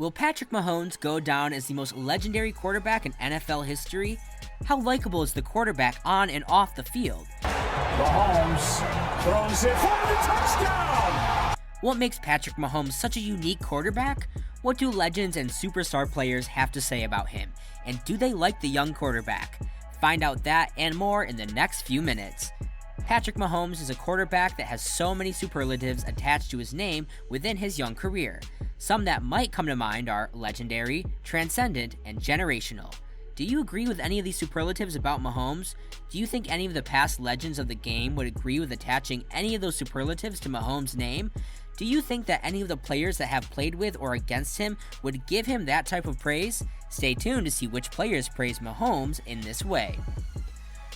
Will Patrick Mahomes go down as the most legendary quarterback in NFL history? How likable is the quarterback on and off the field? Mahomes throws it for the touchdown! What makes Patrick Mahomes such a unique quarterback? What do legends and superstar players have to say about him? And do they like the young quarterback? Find out that and more in the next few minutes. Patrick Mahomes is a quarterback that has so many superlatives attached to his name within his young career. Some that might come to mind are legendary, transcendent, and generational. Do you agree with any of these superlatives about Mahomes? Do you think any of the past legends of the game would agree with attaching any of those superlatives to Mahomes' name? Do you think that any of the players that have played with or against him would give him that type of praise? Stay tuned to see which players praise Mahomes in this way.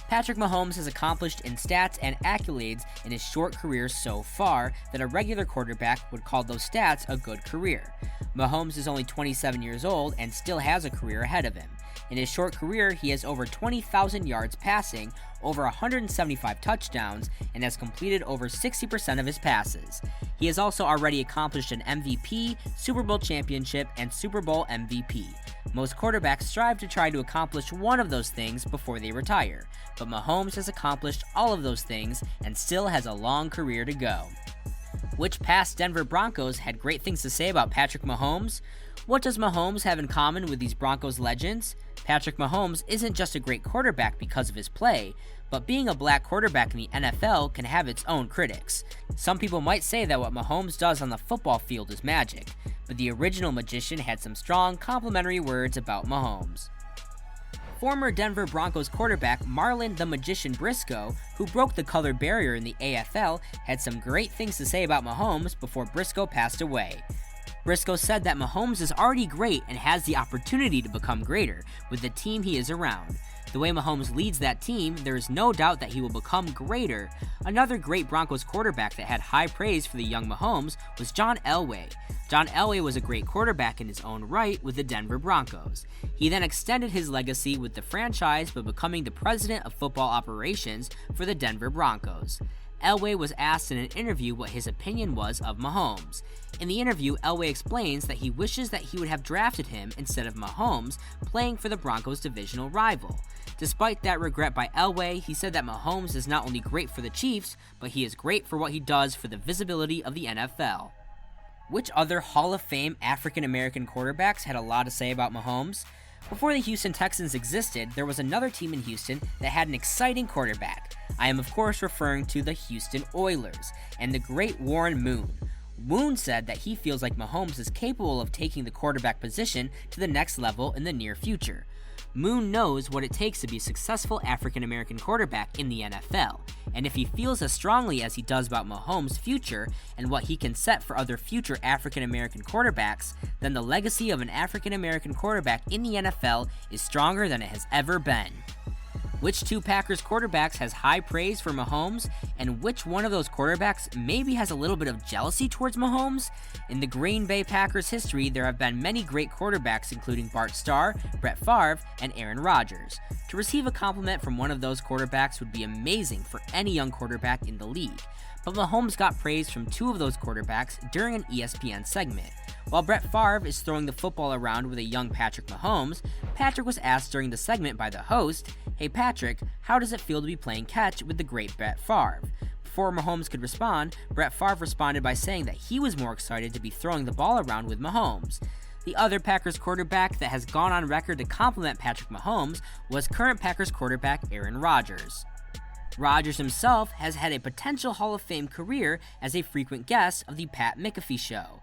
Patrick Mahomes has accomplished in stats and accolades in his short career so far that a regular quarterback would call those stats a good career. Mahomes is only 27 years old and still has a career ahead of him. In his short career, he has over 20,000 yards passing, over 175 touchdowns, and has completed over 60% of his passes. He has also already accomplished an MVP, Super Bowl championship, and Super Bowl MVP. Most quarterbacks strive to try to accomplish one of those things before they retire, but Mahomes has accomplished all of those things and still has a long career to go. Which past Denver Broncos had great things to say about Patrick Mahomes? What does Mahomes have in common with these Broncos legends? Patrick Mahomes isn't just a great quarterback because of his play, but being a black quarterback in the NFL can have its own critics. Some people might say that what Mahomes does on the football field is magic, but the original magician had some strong complimentary words about Mahomes. Former Denver Broncos quarterback Marlon the Magician Briscoe, who broke the color barrier in the AFL, had some great things to say about Mahomes before Briscoe passed away. Briscoe said that Mahomes is already great and has the opportunity to become greater with the team he is around. The way Mahomes leads that team, there is no doubt that he will become greater. Another great Broncos quarterback that had high praise for the young Mahomes was John Elway. John Elway was a great quarterback in his own right with the Denver Broncos. He then extended his legacy with the franchise by becoming the president of football operations for the Denver Broncos. Elway was asked in an interview what his opinion was of Mahomes. In the interview, Elway explains that he wishes that he would have drafted him instead of Mahomes playing for the Broncos' divisional rival. Despite that regret by Elway, he said that Mahomes is not only great for the Chiefs, but he is great for what he does for the visibility of the NFL. Which other Hall of Fame African-American quarterbacks had a lot to say about Mahomes? Before the Houston Texans existed, there was another team in Houston that had an exciting quarterback. I am of course referring to the Houston Oilers and the great Warren Moon. Moon said that he feels like Mahomes is capable of taking the quarterback position to the next level in the near future. Moon knows what it takes to be a successful African-American quarterback in the NFL, and if he feels as strongly as he does about Mahomes' future and what he can set for other future African-American quarterbacks, then the legacy of an African-American quarterback in the NFL is stronger than it has ever been. Which two Packers quarterbacks has high praise for Mahomes, and which one of those quarterbacks maybe has a little bit of jealousy towards Mahomes? In the Green Bay Packers history, there have been many great quarterbacks including Bart Starr, Brett Favre, and Aaron Rodgers. To receive a compliment from one of those quarterbacks would be amazing for any young quarterback in the league. But Mahomes got praise from two of those quarterbacks during an ESPN segment. While Brett Favre is throwing the football around with a young Patrick Mahomes, Patrick was asked during the segment by the host, "Hey Patrick, how does it feel to be playing catch with the great Brett Favre?" Before Mahomes could respond, Brett Favre responded by saying that he was more excited to be throwing the ball around with Mahomes. The other Packers quarterback that has gone on record to compliment Patrick Mahomes was current Packers quarterback Aaron Rodgers. Rodgers himself has had a potential Hall of Fame career as a frequent guest of the Pat McAfee Show.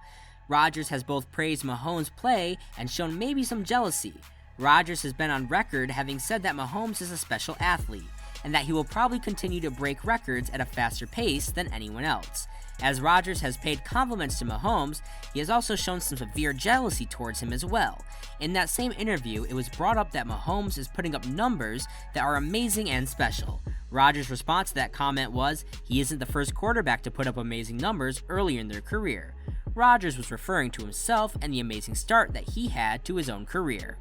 Rodgers has both praised Mahomes' play and shown maybe some jealousy. Rodgers has been on record having said that Mahomes is a special athlete, and that he will probably continue to break records at a faster pace than anyone else. As Rodgers has paid compliments to Mahomes, he has also shown some severe jealousy towards him as well. In that same interview, it was brought up that Mahomes is putting up numbers that are amazing and special. Rodgers' response to that comment was, he isn't the first quarterback to put up amazing numbers earlier in their career. Rodgers was referring to himself and the amazing start that he had to his own career.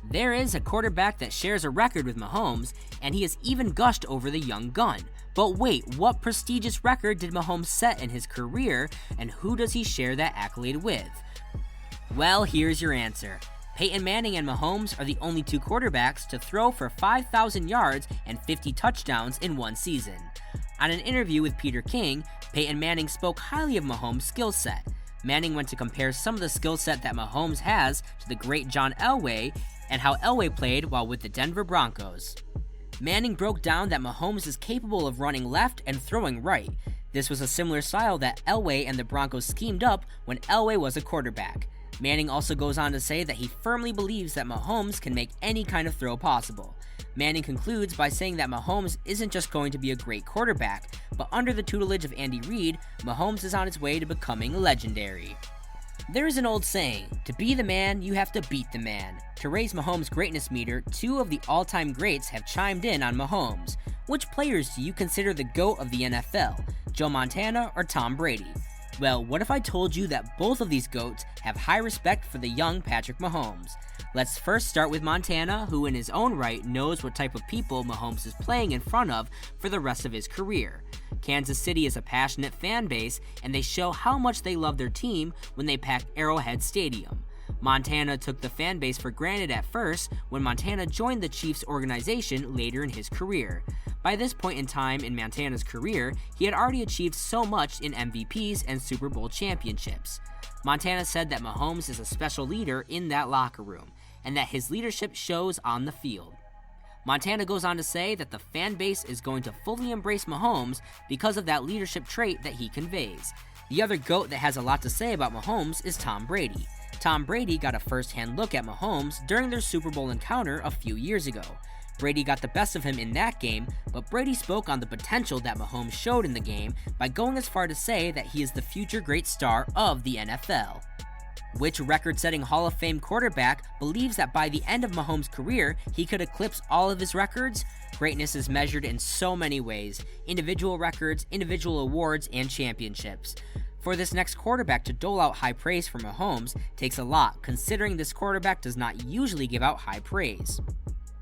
There is a quarterback that shares a record with Mahomes, and he has even gushed over the young gun. But wait, what prestigious record did Mahomes set in his career, and who does he share that accolade with? Well, here's your answer. Peyton Manning and Mahomes are the only two quarterbacks to throw for 5,000 yards and 50 touchdowns in one season. On an interview with Peter King, Peyton Manning spoke highly of Mahomes' skill set. Manning went to compare some of the skill set that Mahomes has to the great John Elway and how Elway played while with the Denver Broncos. Manning broke down that Mahomes is capable of running left and throwing right. This was a similar style that Elway and the Broncos schemed up when Elway was a quarterback. Manning also goes on to say that he firmly believes that Mahomes can make any kind of throw possible. Manning concludes by saying that Mahomes isn't just going to be a great quarterback, but under the tutelage of Andy Reid, Mahomes is on his way to becoming legendary. There is an old saying, to be the man, you have to beat the man. To raise Mahomes' greatness meter, two of the all-time greats have chimed in on Mahomes. Which players do you consider the GOAT of the NFL, Joe Montana or Tom Brady? Well, what if I told you that both of these GOATs have high respect for the young Patrick Mahomes? Let's first start with Montana, who in his own right knows what type of people Mahomes is playing in front of for the rest of his career. Kansas City is a passionate fan base, and they show how much they love their team when they pack Arrowhead Stadium. Montana took the fan base for granted at first when Montana joined the Chiefs organization later in his career. By this point in time in Montana's career, he had already achieved so much in MVPs and Super Bowl championships. Montana said that Mahomes is a special leader in that locker room, and that his leadership shows on the field. Montana goes on to say that the fan base is going to fully embrace Mahomes because of that leadership trait that he conveys. The other GOAT that has a lot to say about Mahomes is Tom Brady. Tom Brady got a first-hand look at Mahomes during their Super Bowl encounter a few years ago. Brady got the best of him in that game, but Brady spoke on the potential that Mahomes showed in the game by going as far to say that he is the future great star of the NFL. Which record-setting Hall of Fame quarterback believes that by the end of Mahomes' career, he could eclipse all of his records? Greatness is measured in so many ways: individual records, individual awards, and championships. For this next quarterback to dole out high praise for Mahomes takes a lot, considering this quarterback does not usually give out high praise.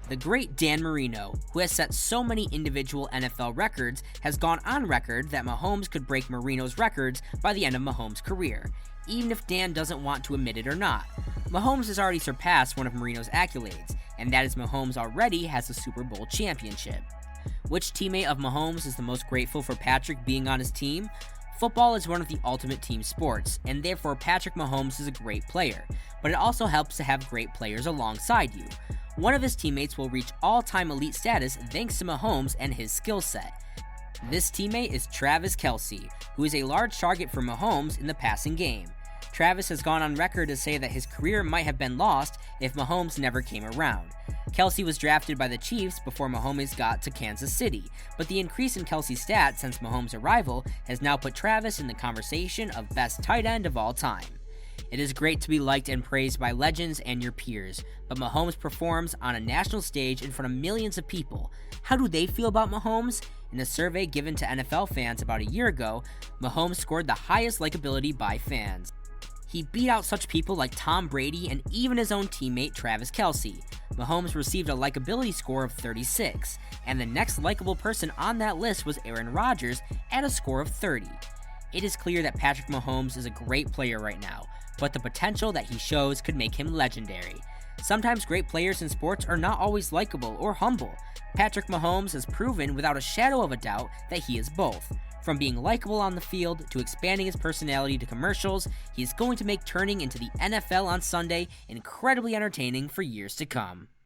The great Dan Marino, who has set so many individual NFL records, has gone on record that Mahomes could break Marino's records by the end of Mahomes' career, even if Dan doesn't want to admit it or not. Mahomes has already surpassed one of Marino's accolades, and that is Mahomes already has a Super Bowl championship. Which teammate of Mahomes is the most grateful for Patrick being on his team? Football is one of the ultimate team sports, and therefore Patrick Mahomes is a great player, but it also helps to have great players alongside you. One of his teammates will reach all-time elite status thanks to Mahomes and his skill set. This teammate is Travis Kelce, who is a large target for Mahomes in the passing game. Travis has gone on record to say that his career might have been lost if Mahomes never came around. Kelce was drafted by the Chiefs before Mahomes got to Kansas City, but the increase in Kelce's stats since Mahomes' arrival has now put Travis in the conversation of best tight end of all time. It is great to be liked and praised by legends and your peers, but Mahomes performs on a national stage in front of millions of people. How do they feel about Mahomes? In a survey given to NFL fans about a year ago, Mahomes scored the highest likability by fans. He beat out such people like Tom Brady and even his own teammate Travis Kelce. Mahomes received a likability score of 36, and the next likable person on that list was Aaron Rodgers at a score of 30. It is clear that Patrick Mahomes is a great player right now, but the potential that he shows could make him legendary. Sometimes great players in sports are not always likable or humble. Patrick Mahomes has proven without a shadow of a doubt that he is both. From being likable on the field to expanding his personality to commercials, he is going to make turning into the NFL on Sunday incredibly entertaining for years to come.